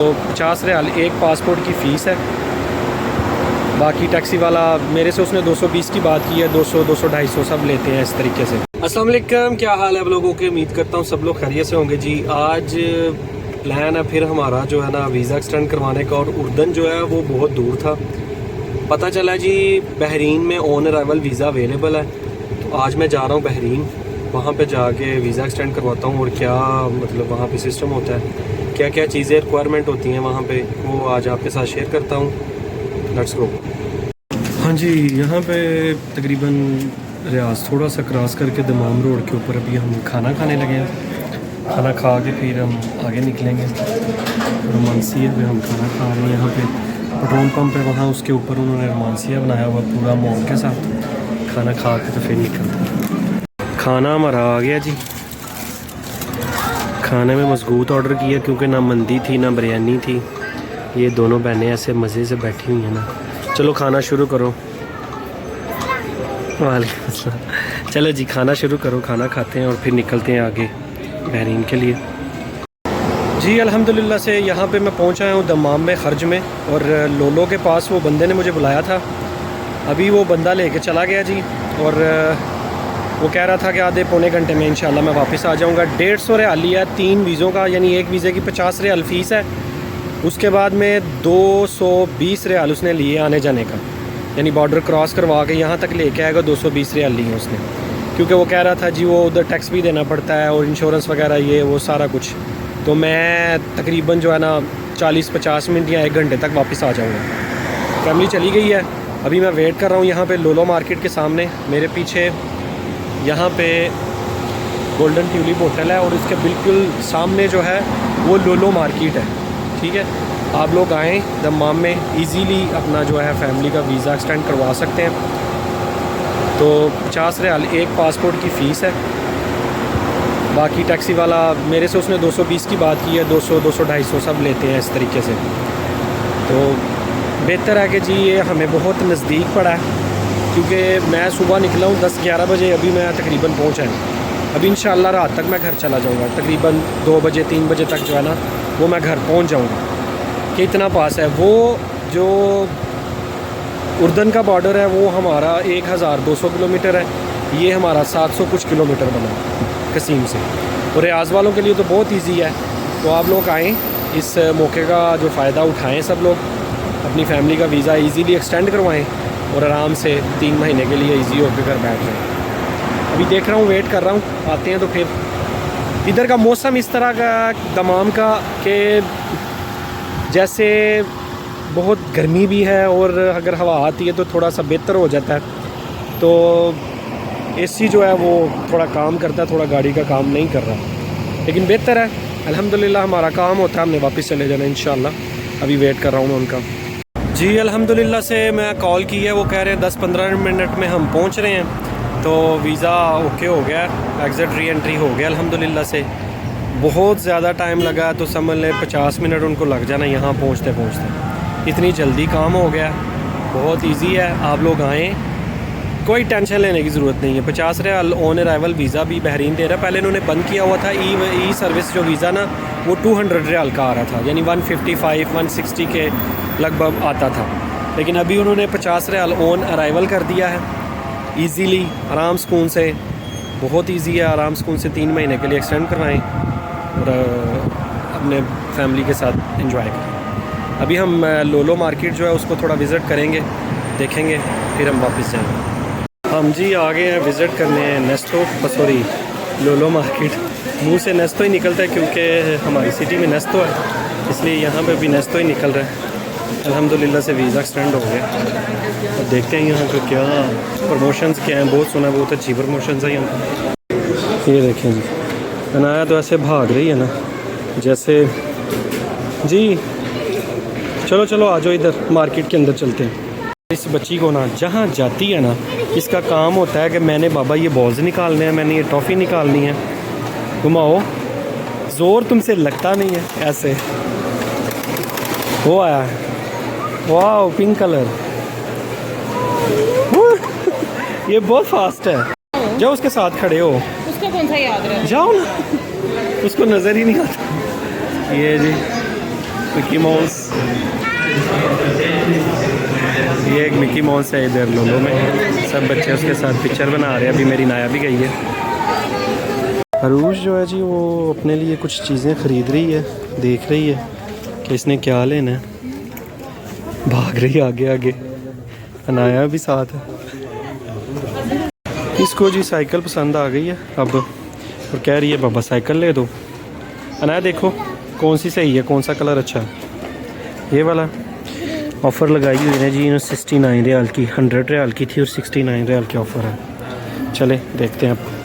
तो 50 रियाल एक पासपोर्ट की फ़ीस है। बाकी टैक्सी वाला मेरे से उसने 220 की बात की है, 200, 200, 250 सब लेते हैं इस तरीके से। अस्सलाम वालेकुम, क्या हाल है आप लोगों के? उम्मीद करता हूँ सब लोग खैरियत से होंगे जी। आज प्लान है फिर हमारा जो है ना वीज़ा एक्सटेंड करवाने का, और उर्दन जो है वो बहुत दूर था। पता चला जी बहरीन में ऑन अराइवल वीज़ा अवेलेबल है, तो आज मैं जा रहा हूँ बहरीन, वहाँ पे जाके वीज़ा एक्सटेंड करवाता हूँ। और क्या मतलब वहाँ पे सिस्टम होता है, क्या क्या चीज़ें रिक्वायरमेंट होती हैं वहाँ पे, वो आज आपके साथ शेयर करता हूँ। Let's go. हाँ जी, यहाँ पे तकरीबन रियाज थोड़ा सा क्रॉस करके दमाम रोड के ऊपर अभी हम खाना खाने लगे हैं। खाना खा के फिर हम आगे निकलेंगे। रोमांसिया पे हम खाना खा रहे हैं। यहाँ पे पेट्रोल पंप है, वहाँ उसके ऊपर उन्होंने रोमांसिया बनाया हुआ पूरा मॉल के साथ। खाना खा के तो फिर निकलते हैं। खाना हमारा आ गया जी। खाने में मजबूत ऑर्डर किया क्योंकि ना मंदी थी ना बिरयानी थी। ये दोनों बहनें ऐसे मज़े से बैठी हुई हैं ना। चलो खाना शुरू करो। वालेकुम अस्सलाम। चलो जी खाना शुरू करो, खाना खाते हैं और फिर निकलते हैं आगे बहरीन के लिए। जी अल्हम्दुलिल्लाह से यहाँ पे मैं पहुँचा हूँ दमाम में, खर्ज में। और लोलो के पास वो बंदे ने मुझे बुलाया था, अभी वो बंदा लेके चला गया जी। और वो कह रहा था कि आधे पौने घंटे में इंशाल्लाह मैं वापस आ जाऊँगा। 150 रियाल लिया 3 वीज़ों का, यानी एक वीज़े की 50 रियाल फ़ीस है। उसके बाद में 220 रियाल उसने लिए आने जाने का, यानी बॉर्डर क्रॉस करवा के यहाँ तक लेके आएगा। 220 रियाल लिए उसने, क्योंकि वो कह रहा था जी वो उधर टैक्स भी देना पड़ता है और इंश्योरेंस वगैरह ये वो सारा कुछ। तो मैं तकरीबन जो है ना 40-50 मिनट या 1 घंटे तक वापस आ जाऊँगा। फैमिली चली गई है, अभी मैं वेट कर रहा हूँ यहाँ पे लोलो मार्केट के सामने। मेरे पीछे यहाँ पे गोल्डन ट्यूलिप होटल है और इसके बिल्कुल सामने जो है वो लोलो मार्केट है। ठीक है, आप लोग आएँ दमाम में, इजीली अपना जो है फैमिली का वीज़ा एक्सटेंड करवा सकते हैं। तो 50 रियाल एक पासपोर्ट की फ़ीस है। बाकी टैक्सी वाला मेरे से उसने 220 की बात की है, 200, 200, 250 सब लेते हैं इस तरीके से। तो बेहतर है कि जी ये हमें बहुत नज़दीक पड़ा है, क्योंकि मैं सुबह निकला हूँ 10-11 बजे, अभी मैं तकरीबन पहुँचा हूँ। अभी इंशाल्लाह रात तक मैं घर चला जाऊँगा, तकरीबन 2 बजे 3 बजे तक जो है ना वो मैं घर पहुँच जाऊँगा। कि इतना पास है। वो जो उर्दन का बॉर्डर है वो हमारा 1200 किलोमीटर है, ये हमारा 700 कुछ किलोमीटर बना कसीम से। और रियाज वालों के लिए तो बहुत इजी है। तो आप लोग आएँ, इस मौके का जो फ़ायदा उठाएँ, सब लोग अपनी फैमिली का वीज़ा इजीली एक्सटेंड करवाएँ और आराम से 3 महीने के लिए इजी होकर घर बैठ जाएँ। अभी देख रहा हूँ, वेट कर रहा हूँ, आते हैं तो फिर। इधर का मौसम इस तरह का दमाम का कि जैसे बहुत गर्मी भी है और अगर हवा आती है तो थोड़ा सा बेहतर हो जाता है। तो एसी जो है वो थोड़ा काम करता है, थोड़ा गाड़ी का काम नहीं कर रहा, लेकिन बेहतर है अल्हम्दुलिल्लाह। हमारा काम होता है, हमने वापस चले जाना इंशाल्लाह। अभी वेट कर रहा हूँ मैं उनका। जी अल्हम्दुलिल्लाह से मैं कॉल की है, वो कह रहे हैं 10-15 मिनट में हम पहुँच रहे हैं। तो वीज़ा ओके हो गया, एग्ज़िट री एंट्री हो गया अल्हम्दुलिल्लाह से। बहुत ज़्यादा टाइम लगा तो समझ लें 50 मिनट उनको लग जाना यहाँ पहुँचते पहुँचते। इतनी जल्दी काम हो गया, बहुत इजी है। आप लोग आएँ, कोई टेंशन लेने की ज़रूरत नहीं है। 50 रियाल ऑन अराइवल वीज़ा भी बहरीन दे रहा है। पहले इन्होंने बंद किया हुआ था ई सर्विस जो वीज़ा ना, वो 200 रियाल का आ रहा था, यानी 155-160 के लगभग आता था। लेकिन अभी उन्होंने 50 रियाल ऑन अराइवल कर दिया है। ईज़िली आराम सुकून से, बहुत ईजी है, आराम सुकून से 3 महीने के लिए एक्सटेंड करवाएँ और अपने फैमिली के साथ एंजॉय करें। अभी हम लोलो मार्केट जो है उसको थोड़ा विज़िट करेंगे, देखेंगे, फिर हम वापस जाएंगे। हम जी आ गए हैं विज़िट करने नेस्टो, सॉरी लोलो मार्केट। मुंह से नेस्टो ही निकलता है क्योंकि हमारी सिटी में नेस्टो है, इसलिए यहाँ पे भी नेस्टो ही निकल रहा है। अल्हम्दुलिल्लाह से वीज़ा एक्सटेंड हो गया। अब देखते हैं यहाँ पे क्या प्रमोशंस क्या हैं। बहुत सुना, बहुत अच्छी प्रमोशंस है यहाँ। ये देखें जी, अनाया तो ऐसे भाग रही है ना जैसे। जी चलो चलो आ जाओ, इधर मार्केट के अंदर चलते हैं। इस बच्ची को ना जहाँ जाती है ना, इसका काम होता है कि मैंने बाबा ये बॉल्स निकालने हैं, मैंने ये टॉफ़ी निकालनी है। घुमाओ, ज़ोर तुमसे लगता नहीं है। ऐसे वो आया है, वाह पिंक कलर। ये बहुत फास्ट है। जाओ उसके साथ खड़े हो, उसको कौन सा याद रहा? जाओ ना, उसको नज़र ही नहीं आता। ये जी मिकी माउस, ये एक मिकी माउस है इधर लोलो में, सब बच्चे उसके साथ पिक्चर बना रहे हैं। अभी मेरी नाया भी गई है। अरूज जो है जी वो अपने लिए कुछ चीज़ें ख़रीद रही है, देख रही है कि इसने क्या लेना है, भाग रही है आगे आगे। अनाया भी साथ है। इसको जी साइकिल पसंद आ गई है अब, और कह रही है बाबा साइकिल ले दो। अनाया देखो कौन सी सही है, कौन सा कलर अच्छा है। ये वाला ऑफ़र लगाई हुई है जी 69 रियाल की, 100 रियाल की थी और 69 रियाल की ऑफ़र है। चले देखते हैं अब।